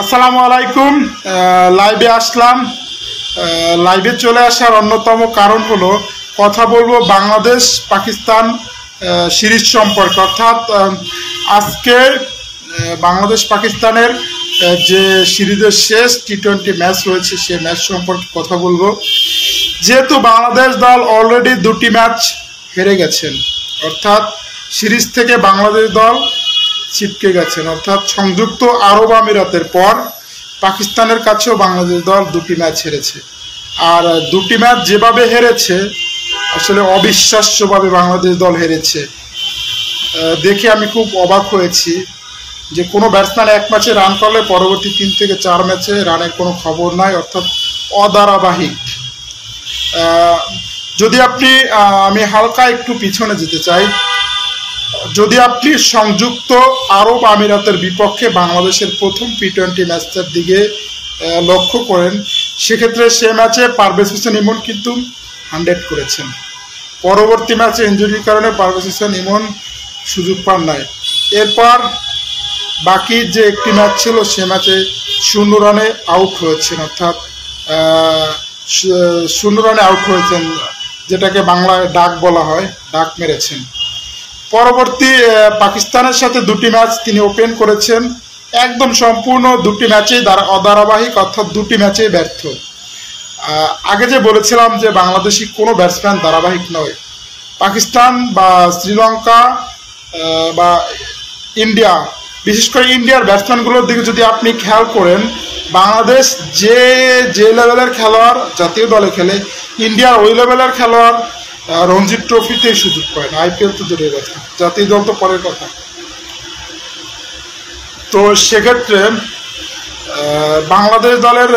আসসালামু আলাইকুম। লাইভে আসলাম। লাইভে চলে আসার অন্যতম কারণ হলো কথা বলবো বাংলাদেশ পাকিস্তান সিরিজ সম্পর্কে, অর্থাৎ আজকে বাংলাদেশ পাকিস্তানের যে সিরিজের শেষ টি-20 ম্যাচ রয়েছে সে ম্যাচ সম্পর্কে কথা বলবো। যেহেতু বাংলাদেশ দল অলরেডি 2টি ম্যাচ হেরে গেছেন, অর্থাৎ সিরিজ থেকে বাংলাদেশ দল ছিটকে গেছেন, অর্থাৎ সংযুক্ত আরব আমিরাতের পর পাকিস্তানের কাছেও বাংলাদেশ দল 2টি ম্যাচ হেরেছে। আর 2টি ম্যাচ যেভাবে হেরেছে আসলে অবিশ্বাস্যভাবে বাংলাদেশ দল হেরেছে। দেখে আমি খুব অবাক হয়েছি যে কোনো ব্যাটসম্যান এক ম্যাচে রান করলে পরবর্তী 3 থেকে 4 ম্যাচে রানের কোনো খবর নাই, অর্থাৎ অধারাবাহিক। যদি আমি হালকা একটু পিছনে যেতে চাই, যদি আপনি সংযুক্ত আরব আমিরাতের বিপক্ষে বাংলাদেশের প্রথম টি-20 ম্যাচটার দিকে লক্ষ্য করেন, সেক্ষেত্রে সে ম্যাচে পারভেজ হোসেন ইমন কিন্তু 100 করেছেন। পরবর্তী ম্যাচে ইনজুরির কারণে পারভেজ হোসেন ইমন সুযোগ পান নাই। এরপর বাকি যে একটি ম্যাচ ছিল সে ম্যাচে 0 রানে আউট হয়েছেন, অর্থাৎ 0 রানে আউট হয়েছেন, যেটাকে বাংলায় ডাক বলা হয়, ডাক মেরেছেন। পরবর্তী পাকিস্তানের সাথে 2টি ম্যাচ তিনি ওপেন করেছেন, একদম সম্পূর্ণ 2টি ম্যাচেই অধারাবাহিক, অর্থাৎ 2টি ম্যাচেই ব্যর্থ। আগে যে বলেছিলাম যে বাংলাদেশি কোনো ব্যাটসম্যান ধারাবাহিক নয়, পাকিস্তান বা শ্রীলঙ্কা বা ইন্ডিয়া, বিশেষ করে ইন্ডিয়ার ব্যাটসম্যানগুলোর দিকে যদি আপনি খেয়াল করেন, বাংলাদেশ যে লেভেলের খেলোয়াড় জাতীয় দলে খেলে, ইন্ডিয়ার ওই লেভেলের খেলোয়াড় রঞ্জি ট্রফিতে সুযোগ পায় না, আইপিএল তো দূরের কথা, জাতীয় দল তো পরের কথা। তো সেক্ষেত্রে বাংলাদেশ দলের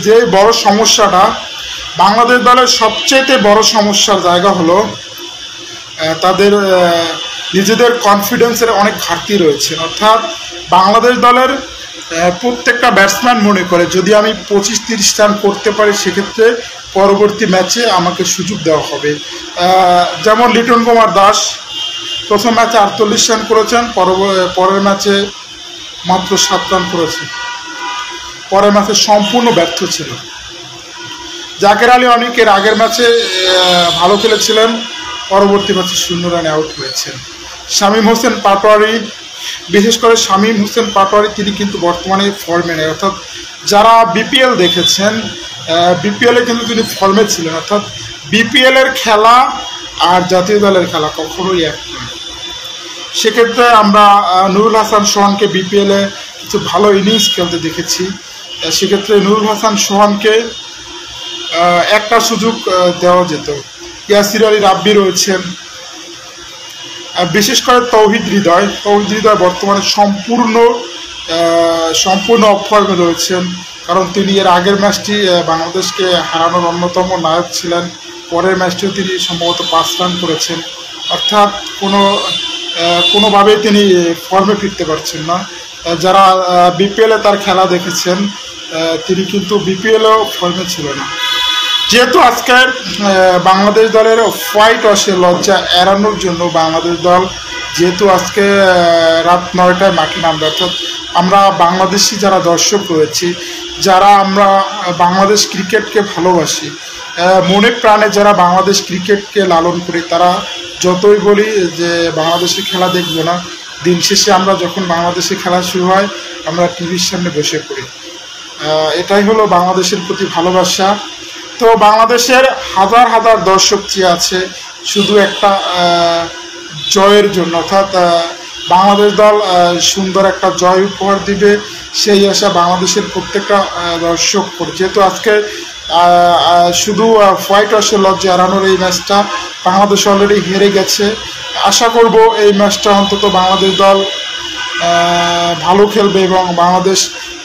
যেই বড় সমস্যাটা, বাংলাদেশ দলের সবচেয়ে বড় সমস্যার জায়গা হলো তাদের নিজেদের কনফিডেন্সের অনেক ঘাটতি রয়েছে। অর্থাৎ বাংলাদেশ দলের প্রত্যেকটা ব্যাটসম্যান মনে করে যদি আমি 25-30 রান করতে পারি সেক্ষেত্রে পরবর্তী ম্যাচে আমাকে সুযোগ দেওয়া হবে। যেমন লিটন কুমার দাস প্রথম ম্যাচে 48 রান করেছেন, পরের ম্যাচে মাত্র 7 রান করেছেন, পরের ম্যাচে সম্পূর্ণ ব্যর্থ ছিল। জাকের আলী অনেকের আগের ম্যাচে ভালো খেলেছিলেন, পরবর্তী ম্যাচে 0 রানে আউট হয়েছেন। শামীম হোসেন পাটোয়ারি, বিশেষ করে শামীম হোসেন পাটোয়ারি তিনি কিন্তু বর্তমানে ফর্মে নেই, অর্থাৎ যারা বিপিএল দেখেছেন বিপিএলে কিন্তু তিনি ফর্মে ছিলেন, অর্থাৎ বিপিএলের খেলা আর জাতীয় দলের খেলা কখনোই এক নয়। সেক্ষেত্রে আমরা নুরুল হাসান সোহানকে বিপিএলে কিছু ভালো ইনিংস খেলতে দেখেছি, সেক্ষেত্রে নুরুল হাসান সোহানকে একটা সুযোগ দেওয়া যেত। ইয়াসির আলী রাব্বি রয়েছেন, বিশেষ করে তৌহিদ হৃদয় বর্তমানে সম্পূর্ণ অফ ফর্মে রয়েছেন, কারণ তিনি এর আগের ম্যাচটি বাংলাদেশকে হারানোর অন্যতম নায়ক ছিলেন, পরের ম্যাচটিও তিনি সম্ভবত 5 রান করেছেন, অর্থাৎ কোনোভাবেই তিনি ফর্মে ফিরতে পারছেন না। যারা বিপিএলে তার খেলা দেখেছেন তিনি কিন্তু বিপিএলেও ফর্মে ছিল না। যেহেতু আজকের বাংলাদেশ দলের হোয়াইট ওয়াশের লজ্জা এড়ানোর জন্য বাংলাদেশ দল যেহেতু আজকে রাত 9টায় মাঠে নামবে, অর্থাৎ আমরা বাংলাদেশি যারা দর্শক রয়েছি, যারা আমরা বাংলাদেশ ক্রিকেটকে ভালোবাসি, মনে প্রাণে যারা বাংলাদেশ ক্রিকেটকে লালন করি, তারা যতই বলি যে বাংলাদেশের খেলা দেখবো না, দিন শেষে আমরা যখন বাংলাদেশে খেলা শুরু হয় আমরা টিভির সামনে বসে পড়ি। এটাই হলো বাংলাদেশের প্রতি ভালোবাসা। তো বাংলাদেশের হাজার হাজার দর্শক চেয়ে আছে শুধু একটা জয়ের জন্য, অর্থাৎ বাংলাদেশ দল সুন্দর একটা জয় উপহার দিবে সেই আশা বাংলাদেশের প্রত্যেকটা দর্শক করে। যেহেতু আজকে শুধু হোয়াইট ওয়াশের লজ্জা এড়ানোর এই ম্যাচটা বাংলাদেশ অলরেডি হেরে গেছে, আশা করব এই ম্যাচটা অন্তত বাংলাদেশ দল ভালো খেলবে এবং বাংলাদেশ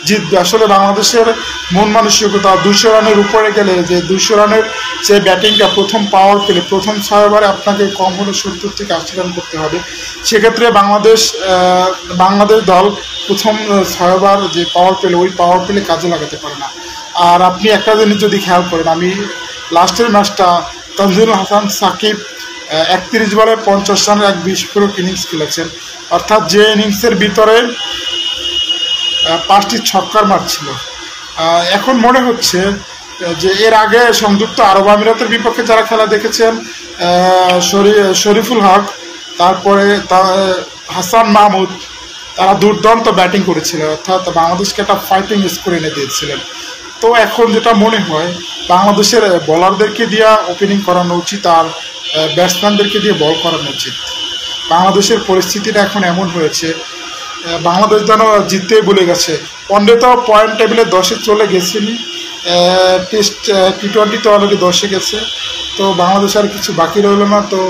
জিতবে। আসলে বাংলাদেশের মন মানসিকতা 200 রানের উপরে গেলে যে 200 রানের যে ব্যাটিংটা প্রথম পাওয়ার পেলে প্রথম 6 ওভারে আপনাকে কম হলে 70 থেকে 80 রান করতে হবে, সেক্ষেত্রে বাংলাদেশ দল প্রথম 6 ওভার যে পাওয়ার পেলে ওই পাওয়ার পেলে কাজে লাগাতে পারে না। আর আপনি একটা জিনিস যদি খেয়াল করেন, আমি লাস্টের ম্যাচটা তানজিল হাসান সাকিব 31 বলে 50 রানের এক বিস্ফোরক ইনিংস খেলেছেন, অর্থাৎ যে ইনিংসের ভিতরে 5টি ছক্কার মারছিল। এখন মনে হচ্ছে যে এর আগে সংযুক্ত আরব আমিরাতের বিপক্ষে যারা খেলা দেখেছেন, শরীফুল হক, তারপরে হাসান মাহমুদ, তারা দুর্দান্ত ব্যাটিং করেছিল, অর্থাৎ বাংলাদেশকে একটা ফাইটিং স্কোর এনে দিয়েছিলেন। তো এখন যেটা মনে হয় বাংলাদেশের বোলারদেরকে দিয়ে ওপেনিং করানো উচিত আর ব্যাটসম্যানদেরকে দিয়ে বল করানো উচিত। বাংলাদেশের পরিস্থিতিটা এখন এমন হয়েছে, বাংলাদেশ যেন জিততেই ভুলে গেছে। ওয়ানডে তো পয়েন্ট টেবিলে 10-এ চলে গেছেনি, টেস্ট T20 তো অলরেডি 10-এ গেছে। তো বাংলাদেশ আর কিছু বাকি রইল না। তো